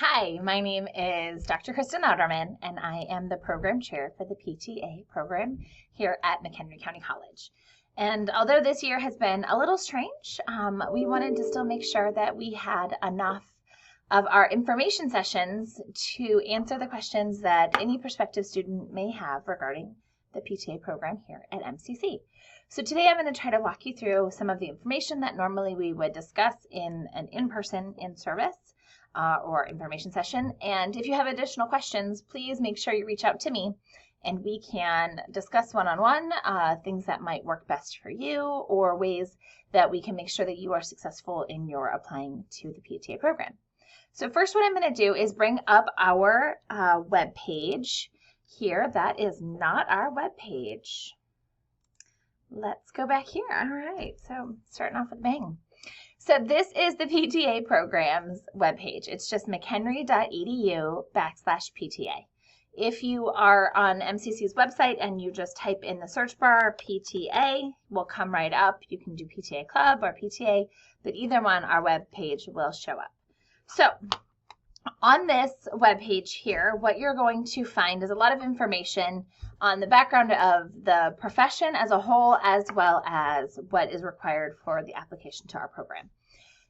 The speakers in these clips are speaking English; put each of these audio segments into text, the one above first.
Hi, my name is Dr. Kristen Outerman, and I am the program chair for the PTA program here at McHenry County College. And although this year has been a little strange, we wanted to still make sure that we had enough of our information sessions to answer the questions that any prospective student may have regarding the PTA program here at MCC. So today I'm going to try to walk you through some of the information that normally we would discuss in an in-person in-service or information session. And if you have additional questions, please make sure you reach out to me and we can discuss one-on-one things that might work best for you or ways that we can make sure that you are successful in your applying to the PTA program. So first, what I'm going to do is bring up our web page here. That is not our web page. Let's go back here. All right, so starting off with a bang. So this is the PTA program's webpage. It's just mchenry.edu/PTA. If you are on MCC's website and you just type in the search bar, PTA will come right up. You can do PTA Club or PTA, but either one, our webpage will show up. So on this webpage here, what you're going to find is a lot of information on the background of the profession as a whole, as well as what is required for the application to our program.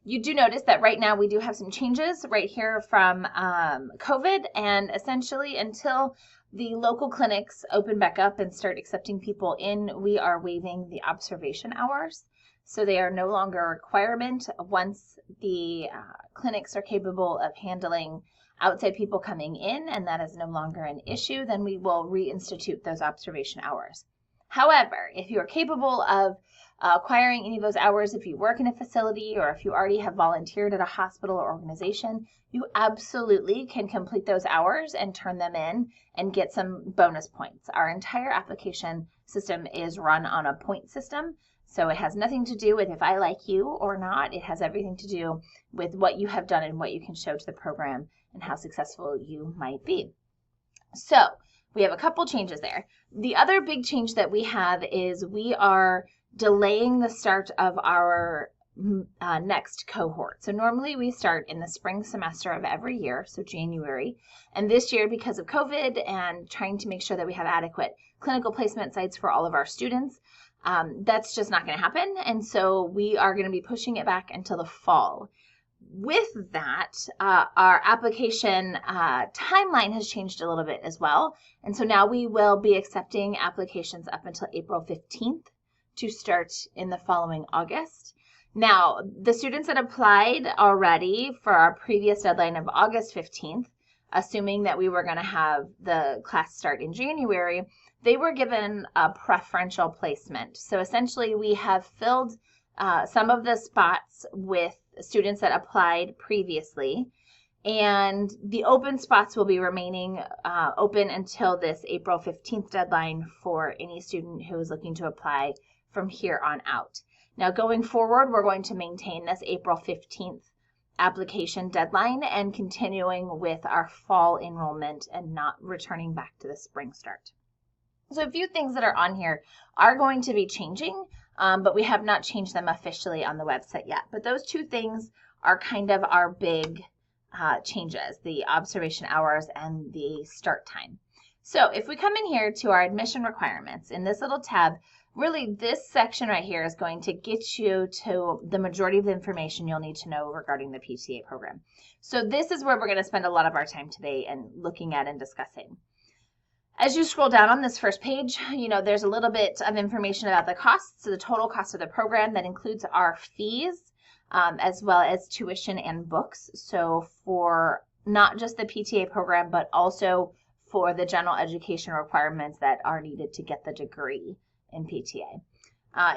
You do notice that right now we do have some changes right here from COVID, and essentially until the local clinics open back up and start accepting people in, we are waiving the observation hours. So they are no longer a requirement. Once the clinics are capable of handling outside people coming in, and that is no longer an issue, then we will reinstitute those observation hours. However, if you are capable of acquiring any of those hours, if you work in a facility or if you already have volunteered at a hospital or organization, you absolutely can complete those hours and turn them in and get some bonus points. Our entire application system is run on a point system, so it has nothing to do with if I like you or not. It has everything to do with what you have done and what you can show to the program and how successful you might be. So we have a couple changes there. The other big change that we have is we are delaying the start of our next cohort. So normally we start in the spring semester of every year, so January. And this year, because of COVID and trying to make sure that we have adequate clinical placement sites for all of our students, that's just not going to happen. And so we are going to be pushing it back until the fall. With that, our application timeline has changed a little bit as well. And so now we will be accepting applications up until April 15th to start in the following August. Now, the students that applied already for our previous deadline of August 15th, assuming that we were going to have the class start in January, they were given a preferential placement. So essentially, we have filled some of the spots with students that applied previously, and the open spots will be remaining open until this April 15th deadline for any student who is looking to apply from here on out. Now, going forward, we're going to maintain this April 15th application deadline and continuing with our fall enrollment and not returning back to the spring start. So a few things that are on here are going to be changing, but we have not changed them officially on the website yet. But those two things are kind of our big changes, the observation hours and the start time. So if we come in here to our admission requirements, in this little tab, really this section right here is going to get you to the majority of the information you'll need to know regarding the PTA program. So this is where we're going to spend a lot of our time today and looking at and discussing. As you scroll down on this first page, there's a little bit of information about the costs, so the total cost of the program that includes our fees, as well as tuition and books. So for not just the PTA program, but also for the general education requirements that are needed to get the degree in PTA.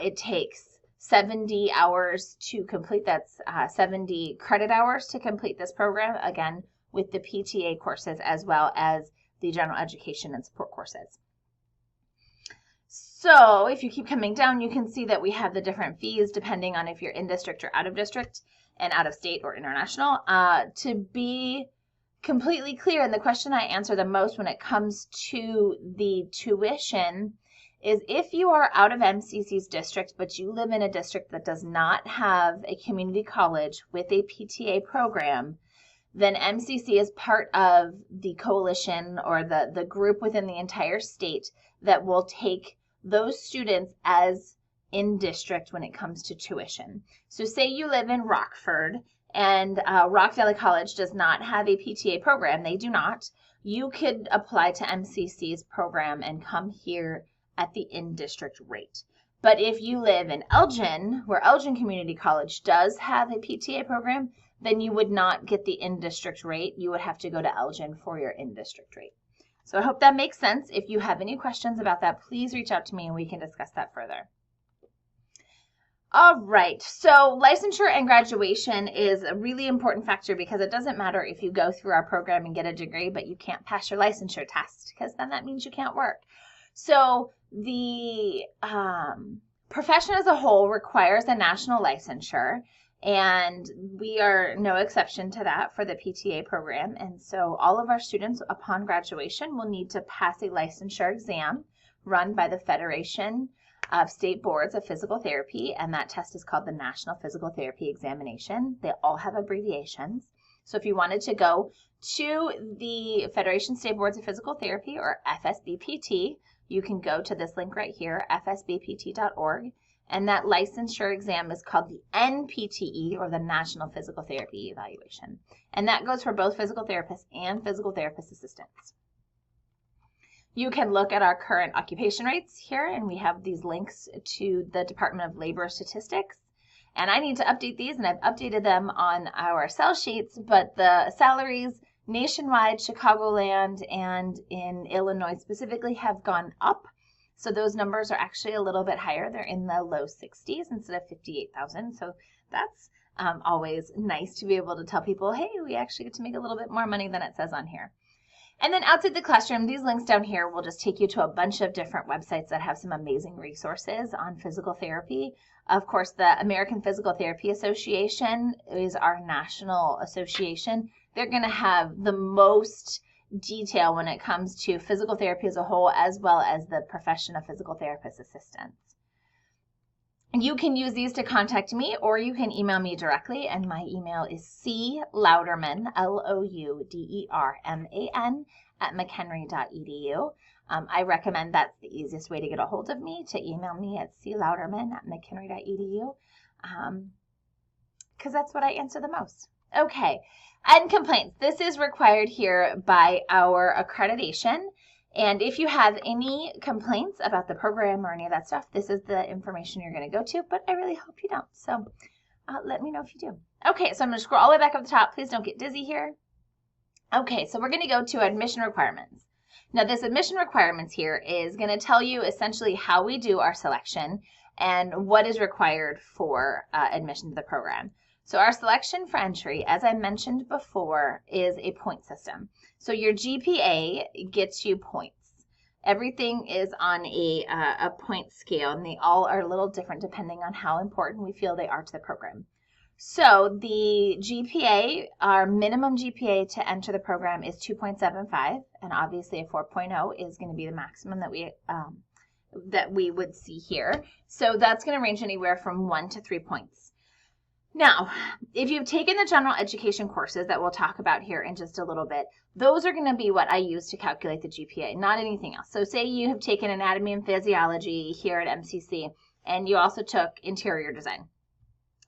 It takes 70 hours to complete. That's 70 credit hours to complete this program, again, with the PTA courses as well as the general education and support courses. So if you keep coming down, you can see that we have the different fees depending on if you're in district or out of district and out of state or international. To be completely clear, and the question I answer the most when it comes to the tuition is if you are out of MCC's district, but you live in a district that does not have a community college with a PTA program, then MCC is part of the coalition or the group within the entire state that will take those students as in district when it comes to tuition. So say you live in Rockford and Rock Valley College does not have a PTA program. They do not. You could apply to MCC's program and come here at the in-district rate. But if you live in Elgin, where Elgin Community College does have a PTA program, then you would not get the in-district rate. You would have to go to Elgin for your in-district rate. So I hope that makes sense. If you have any questions about that, please reach out to me and we can discuss that further. All right, so licensure and graduation is a really important factor because it doesn't matter if you go through our program and get a degree, but you can't pass your licensure test because then that means you can't work. So the profession as a whole requires a national licensure, and we are no exception to that for the PTA program. And so all of our students upon graduation will need to pass a licensure exam run by the Federation of State Boards of Physical Therapy, and that test is called the National Physical Therapy Examination. They all have abbreviations. So if you wanted to go to the Federation State Boards of Physical Therapy, or FSBPT, you can go to this link right here, fsbpt.org, and that licensure exam is called the NPTE, or the National Physical Therapy Evaluation. And that goes for both physical therapists and physical therapist assistants. You can look at our current occupation rates here, and we have these links to the Department of Labor Statistics. And I need to update these, and I've updated them on our cell sheets, but the salaries nationwide, Chicagoland, and in Illinois specifically have gone up. So those numbers are actually a little bit higher. They're in the low 60s instead of 58,000. So that's always nice to be able to tell people, hey, we actually get to make a little bit more money than it says on here. And then outside the classroom, these links down here will just take you to a bunch of different websites that have some amazing resources on physical therapy. Of course, the American Physical Therapy Association is our national association. They're going to have the most detail when it comes to physical therapy as a whole, as well as the profession of physical therapist assistants. You can use these to contact me, or you can email me directly, and my email is clouderman, Louderman, @mchenry.edu. I recommend that's the easiest way to get a hold of me, to email me at clouderman@mchenry.edu, because that's what I answer the most. Okay, and complaints. This is required here by our accreditation. And if you have any complaints about the program or any of that stuff, this is the information you're going to go to, but I really hope you don't. So let me know if you do. Okay, so I'm going to scroll all the way back up the top. Please don't get dizzy here. Okay, so we're going to go to admission requirements. Now, this admission requirements here is going to tell you essentially how we do our selection and what is required for admission to the program. So our selection for entry, as I mentioned before, is a point system. So your GPA gets you points. Everything is on a point scale, and they all are a little different depending on how important we feel they are to the program. So the GPA, our minimum GPA to enter the program is 2.75, and obviously a 4.0 is going to be the maximum that we would see here. So that's going to range anywhere from 1 to 3 points. Now, if you've taken the general education courses that we'll talk about here in just a little bit, those are going to be what I use to calculate the GPA, not anything else. So say you have taken anatomy and physiology here at MCC, and you also took interior design.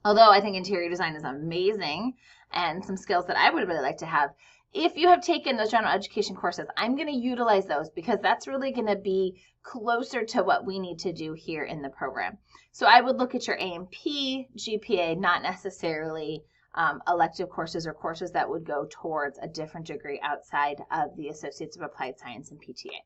Although I think interior design is amazing and some skills that I would really like to have. If you have taken those general education courses, I'm going to utilize those because that's really going to be closer to what we need to do here in the program. So I would look at your A&P GPA, not necessarily elective courses or courses that would go towards a different degree outside of the Associates of Applied Science and PTA.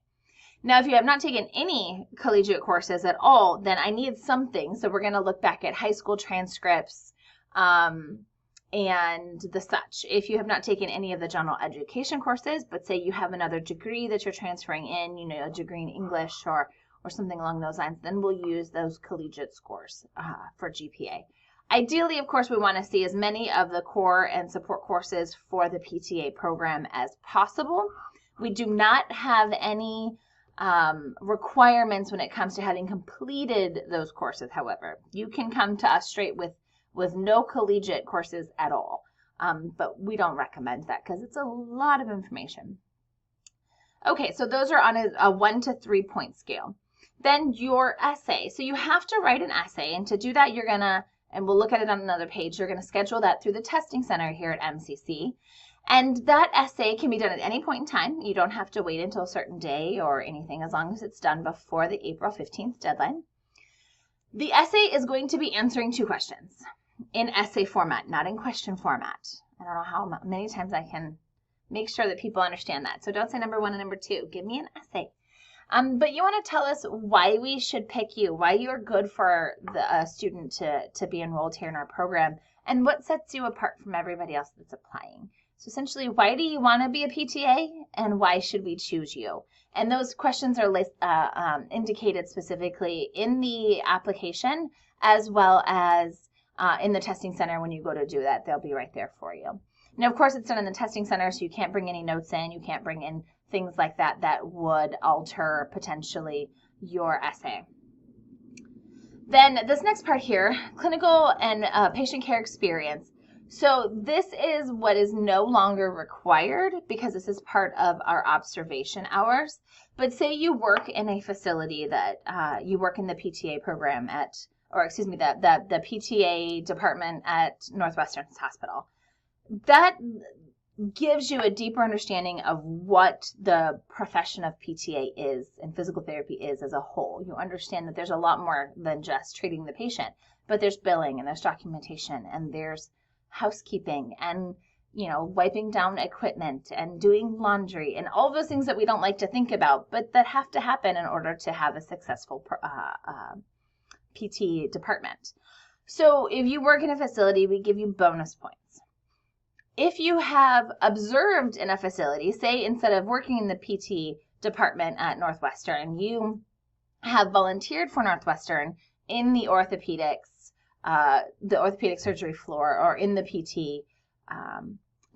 Now, if you have not taken any collegiate courses at all, then I need something. So we're going to look back at high school transcripts and the such. If you have not taken any of the general education courses, but say you have another degree that you're transferring in, you know, a degree in English or something along those lines, then we'll use those collegiate scores for GPA. Ideally, of course, we want to see as many of the core and support courses for the PTA program as possible. We do not have any requirements when it comes to having completed those courses, however. You can come to us straight with no collegiate courses at all. but we don't recommend that because it's a lot of information. Okay, so those are on a 1 to 3 point scale. Then your essay. So you have to write an essay, and to do that, you're gonna, and we'll look at it on another page, you're gonna schedule that through the testing center here at MCC. And that essay can be done at any point in time. You don't have to wait until a certain day or anything, as long as it's done before the April 15th deadline. The essay is going to be answering 2 questions in essay format, not in question format. I don't know how many times I can make sure that people understand that. So don't say number 1 and number 2. Give me an essay. But you want to tell us why we should pick you, why you're good for the student to be enrolled here in our program, and what sets you apart from everybody else that's applying. So essentially, why do you want to be a PTA, and why should we choose you? And those questions are indicated specifically in the application, as well as in the testing center. When you go to do that, they'll be right there for you. Now, of course, it's done in the testing center, so you can't bring any notes in. You can't bring in things like that that would alter potentially your essay. Then this next part here, clinical and patient care experience. So this is what is no longer required because this is part of our observation hours. But say you work in a facility that you work in the PTA program at, or excuse me, the PTA department at Northwestern Hospital. That gives you a deeper understanding of what the profession of PTA is and physical therapy is as a whole. You understand that there's a lot more than just treating the patient, but there's billing and there's documentation and there's housekeeping and, you know, wiping down equipment and doing laundry and all those things that we don't like to think about, but that have to happen in order to have a successful PT department. So if you work in a facility, we give you bonus points. If you have observed in a facility, say instead of working in the PT department at Northwestern, you have volunteered for Northwestern in the orthopedic surgery floor or in the PT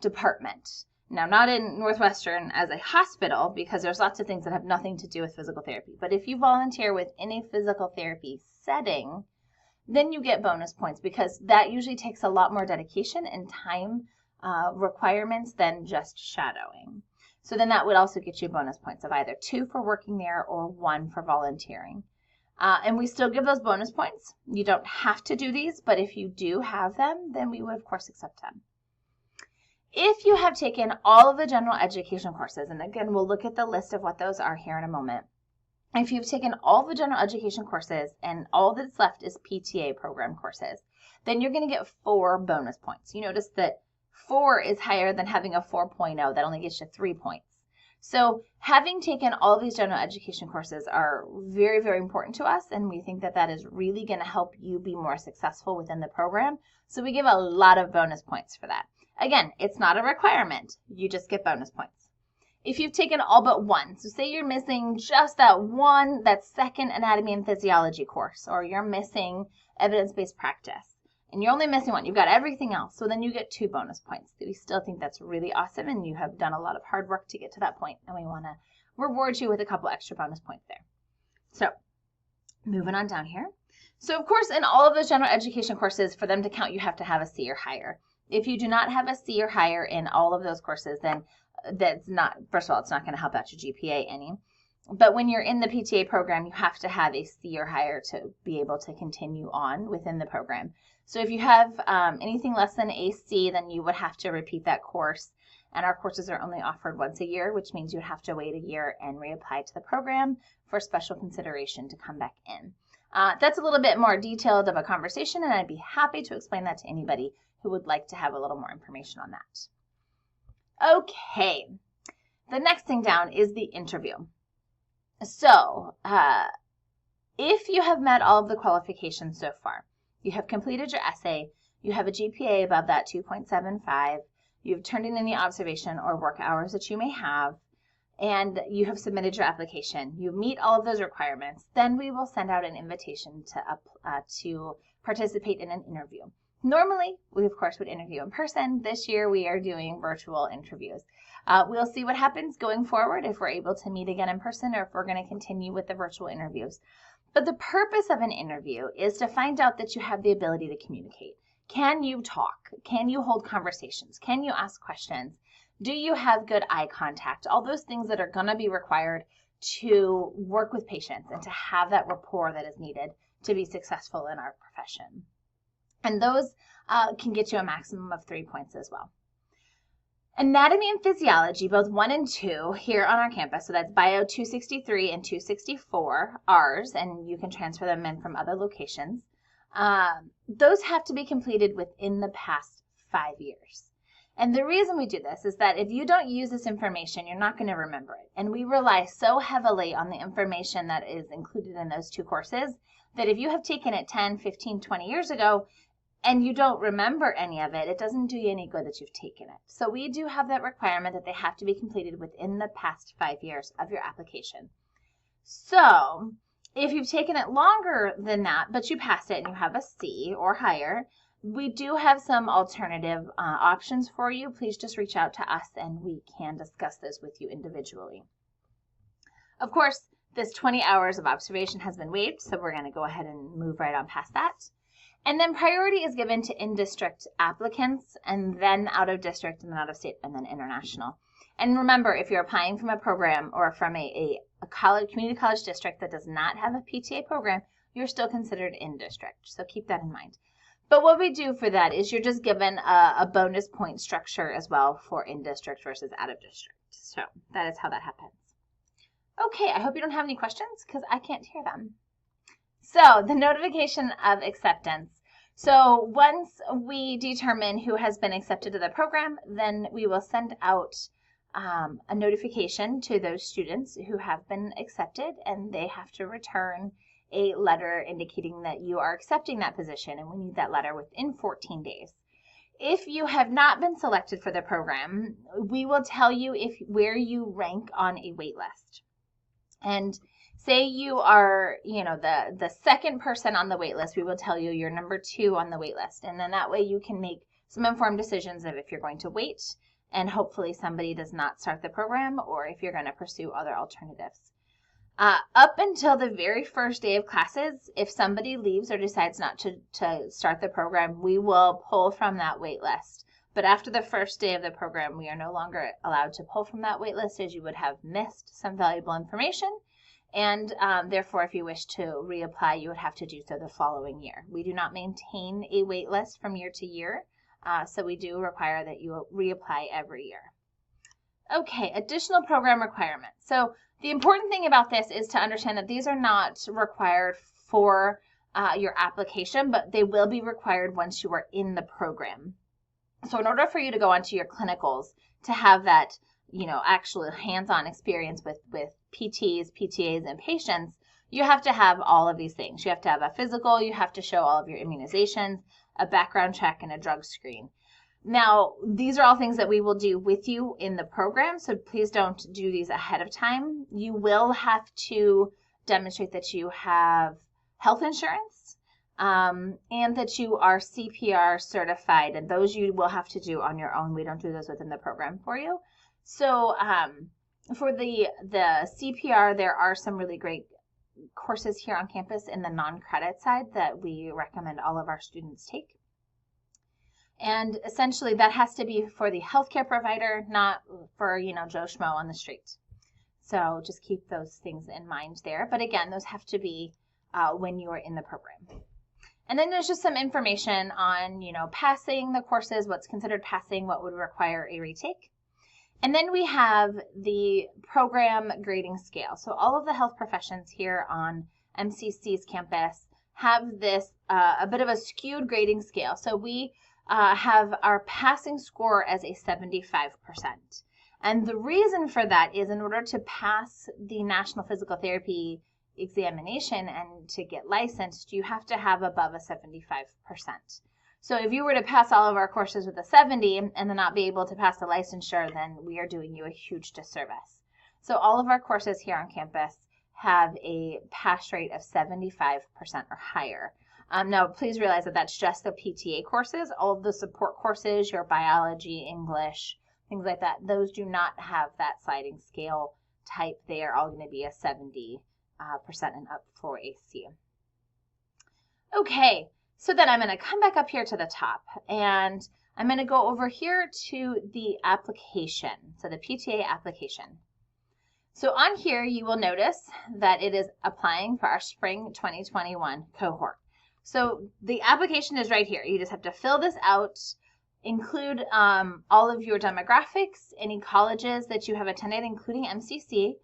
department. Now, not in Northwestern as a hospital, because there's lots of things that have nothing to do with physical therapy. But if you volunteer within a physical therapy setting, then you get bonus points because that usually takes a lot more dedication and time requirements than just shadowing. So then that would also get you bonus points of either 2 for working there or 1 for volunteering. And we still give those bonus points. You don't have to do these, but if you do have them, then we would of course accept them. If you have taken all of the general education courses, and again, we'll look at the list of what those are here in a moment. If you've taken all the general education courses and all that's left is PTA program courses, then you're going to get 4 bonus points. You notice that 4 is higher than having a 4.0. That only gets you 3 points. So having taken all of these general education courses are very, very important to us, and we think that that is really going to help you be more successful within the program. So we give a lot of bonus points for that. Again, it's not a requirement. You just get bonus points. If you've taken all but 1, so say you're missing just that second anatomy and physiology course, or you're missing evidence-based practice, and you're only missing 1, you've got everything else, so then you get 2 bonus points. We still think that's really awesome, and you have done a lot of hard work to get to that point, and we want to reward you with a couple extra bonus points there. So moving on down here. So of course, in all of those general education courses, for them to count, you have to have a C or higher. If you do not have a C or higher in all of those courses, then that's not, first of all, it's not going to help out your GPA any. But when you're in the PTA program, you have to have a C or higher to be able to continue on within the program. So if you have anything less than a C, then you would have to repeat that course. And our courses are only offered once a year, which means you would have to wait a year and reapply to the program for special consideration to come back in. That's a little bit more detailed of a conversation, and I'd be happy to explain that to anybody who would like to have a little more information on that. Okay, the next thing down is the interview. So if you have met all of the qualifications so far, you have completed your essay, you have a GPA above that 2.75, you've turned in any observation or work hours that you may have, and you have submitted your application, you meet all of those requirements, then we will send out an invitation to participate in an interview. Normally, we of course would interview in person. This year we are doing virtual interviews. We'll see what happens going forward, if we're able to meet again in person or if we're going to continue with the virtual interviews. But the purpose of an interview is to find out that you have the ability to communicate. Can you talk? Can you hold conversations? Can you ask questions? Do you have good eye contact? All those things that are going to be required to work with patients and to have that rapport that is needed to be successful in our profession. And those can get you a maximum of 3 points as well. Anatomy and physiology, both 1 and 2 here on our campus. So that's Bio 263 and 264, ours, and you can transfer them in from other locations. Those have to be completed within the past 5 years. And the reason we do this is that if you don't use this information, you're not going to remember it. And we rely so heavily on the information that is included in those 2 courses that if you have taken it 10, 15, 20 years ago, and you don't remember any of it, it doesn't do you any good that you've taken it. So we do have that requirement that they have to be completed within the past 5 years of your application. So if you've taken it longer than that, but you passed it and you have a C or higher, we do have some alternative options for you. Please just reach out to us and we can discuss those with you individually. Of course, this 20 hours of observation has been waived, so we're going to go ahead and move right on past that. And then priority is given to in-district applicants, and then out-of-district, and then out-of-state, and then international. And remember, if you're applying from a program or from a community college district that does not have a PTA program, you're still considered in-district. So keep that in mind. But what we do for that is you're just given a bonus point structure as well for in-district versus out-of-district. So that is how that happens. Okay, I hope you don't have any questions because I can't hear them. So the notification of acceptance. So once we determine who has been accepted to the program, then we will send out a notification to those students who have been accepted, and they have to return a letter indicating that you are accepting that position, and we need that letter within 14 days. If you have not been selected for the program, we will tell you where you rank on a wait list. And say you are, the second person on the wait list, we will tell you you're number 2 on the wait list. And then that way you can make some informed decisions of if you're going to wait and hopefully somebody does not start the program, or if you're going to pursue other alternatives. Up until the very first day of classes, if somebody leaves or decides not to start the program, we will pull from that wait list. But after the first day of the program, we are no longer allowed to pull from that wait list, as you would have missed some valuable information. And therefore, if you wish to reapply, you would have to do so the following year. We do not maintain a wait list from year to year, so we do require that you reapply every year. Okay, additional program requirements. So the important thing about this is to understand that these are not required for your application, but they will be required once you are in the program. So in order for you to go onto your clinicals, to have that, actual hands-on experience with PTs, PTAs, and patients, you have to have all of these things. You have to have a physical, you have to show all of your immunizations, a background check, and a drug screen. Now, these are all things that we will do with you in the program, so please don't do these ahead of time. You will have to demonstrate that you have health insurance and that you are CPR certified, and those you will have to do on your own. We don't do those within the program for you. So for the CPR, there are some really great courses here on campus in the non-credit side that we recommend all of our students take. And essentially that has to be for the healthcare provider, not for, Joe Schmo on the street. So just keep those things in mind there. But again, those have to be when you are in the program. And then there's just some information on, passing the courses, what's considered passing, what would require a retake. And then we have the program grading scale. So all of the health professions here on MCC's campus have this, a bit of a skewed grading scale. So we have our passing score as a 75%. And the reason for that is in order to pass the National Physical Therapy examination and to get licensed, you have to have above a 75%. So if you were to pass all of our courses with a 70 and then not be able to pass the licensure, then we are doing you a huge disservice. So all of our courses here on campus have a pass rate of 75% or higher. Now, please realize that that's just the PTA courses. All of the support courses, your biology, English, things like that, those do not have that sliding scale type. They are all going to be a 70% and up for a C. Okay, So then I'm going to come back up here to the top, and I'm going to go over here to the application, so the PTA application. So on here, you will notice that it is applying for our spring 2021 cohort. So the application is right here. You just have to fill this out, include all of your demographics, any colleges that you have attended, including MCC.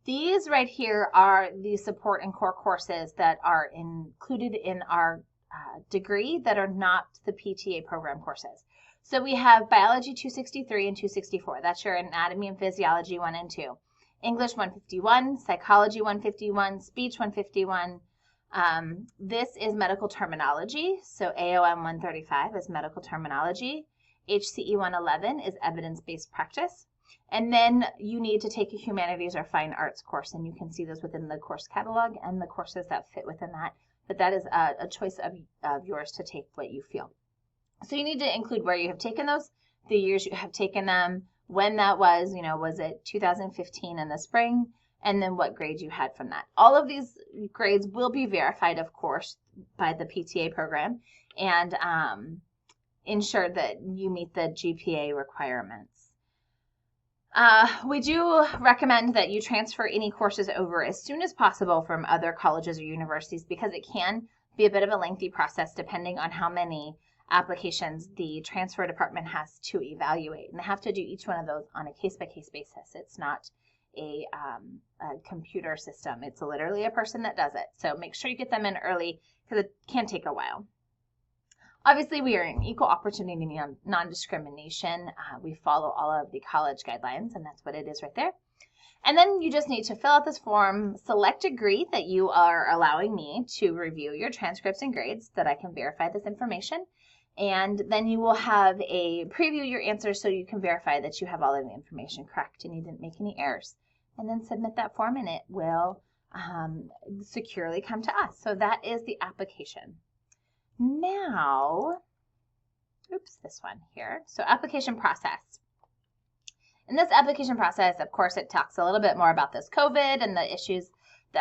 These right here are the support and core courses that are included in our degree that are not the PTA program courses. So we have Biology 263 and 264. That's your Anatomy and Physiology 1 and 2. English 151, Psychology 151, Speech 151. This is medical terminology. So AOM 135 is medical terminology. HCE 111 is evidence-based practice. And then you need to take a humanities or fine arts course, and you can see those within the course catalog and the courses that fit within that. But that is a choice of yours to take what you feel. So you need to include where you have taken those, the years you have taken them, when that was, was it 2015 in the spring, and then what grade you had from that. All of these grades will be verified, of course, by the PTA program and ensure that you meet the GPA requirements. We do recommend that you transfer any courses over as soon as possible from other colleges or universities because it can be a bit of a lengthy process depending on how many applications the transfer department has to evaluate. And they have to do each one of those on a case-by-case basis. It's not a computer system. It's literally a person that does it. So make sure you get them in early because it can take a while. Obviously, we are in equal opportunity non-discrimination. We follow all of the college guidelines, and that's what it is right there. And then you just need to fill out this form, select agree that you are allowing me to review your transcripts and grades, that I can verify this information. And then you will have a preview your answers so you can verify that you have all of the information correct and you didn't make any errors. And then submit that form and it will securely come to us. So that is the application. Now, this one here. So application process. In this application process, of course, it talks a little bit more about this COVID and the issues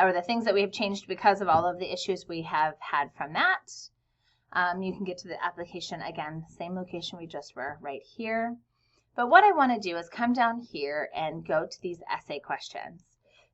or the things that we have changed because of all of the issues we have had from that. You can get to the application again, same location we just were right here. But what I want to do is come down here and go to these essay questions.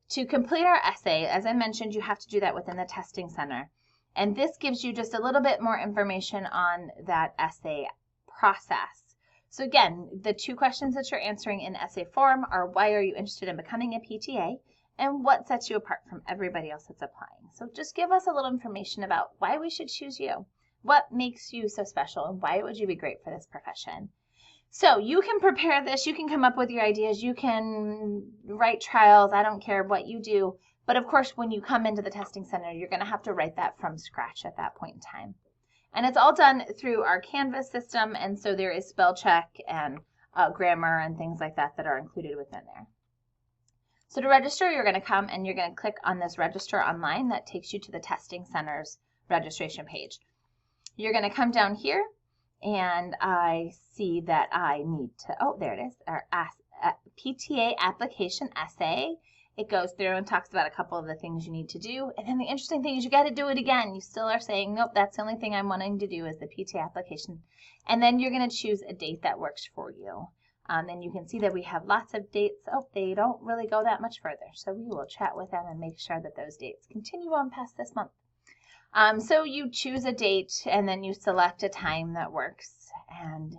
To complete our essay, as I mentioned, you have to do that within the testing center. And this gives you just a little bit more information on that essay process. So again, the two questions that you're answering in essay form are why are you interested in becoming a PTA and what sets you apart from everybody else that's applying. So just give us a little information about why we should choose you. What makes you so special and why would you be great for this profession? So you can prepare this, you can come up with your ideas, you can write trials, I don't care what you do. But of course, when you come into the testing center, you're going to have to write that from scratch at that point in time. And it's all done through our Canvas system, and so there is spell check and grammar and things like that that are included within there. So to register, you're going to come and you're going to click on this register online that takes you to the testing center's registration page. You're going to come down here, and I see that I need to, there it is, our PTA application essay. It goes through and talks about a couple of the things you need to do. And then the interesting thing is you got to do it again. You still are saying, nope, that's the only thing I'm wanting to do is the PTA application. And then you're going to choose a date that works for you. And you can see that we have lots of dates. They don't really go that much further. So we will chat with them and make sure that those dates continue on past this month. So you choose a date and then you select a time that works and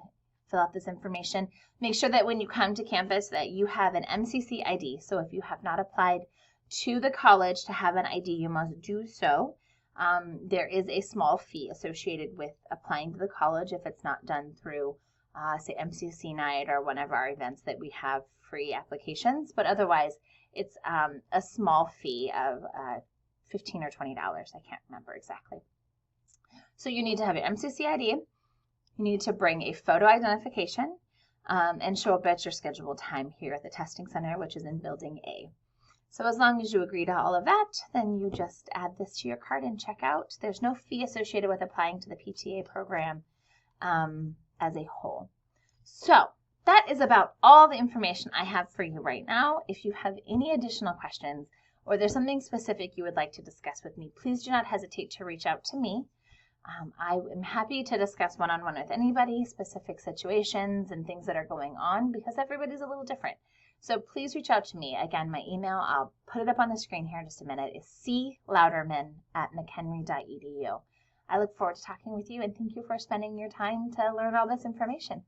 fill out this information. Make sure that when you come to campus that you have an MCC ID. So if you have not applied to the college to have an ID, you must do so. There is a small fee associated with applying to the college if it's not done through, say, MCC night or one of our events that we have free applications. But otherwise, it's a small fee of $15 or $20. I can't remember exactly. So you need to have your MCC ID. You need to bring a photo identification and show up at your scheduled time here at the testing center, which is in Building A. So as long as you agree to all of that, then you just add this to your card and check out. There's no fee associated with applying to the PTA program as a whole. So that is about all the information I have for you right now. If you have any additional questions or there's something specific you would like to discuss with me, please do not hesitate to reach out to me. I am happy to discuss one-on-one with anybody, specific situations and things that are going on, because everybody's a little different. So please reach out to me. Again, my email, I'll put it up on the screen here in just a minute, is clouderman@mchenry.edu. I look forward to talking with you, and thank you for spending your time to learn all this information.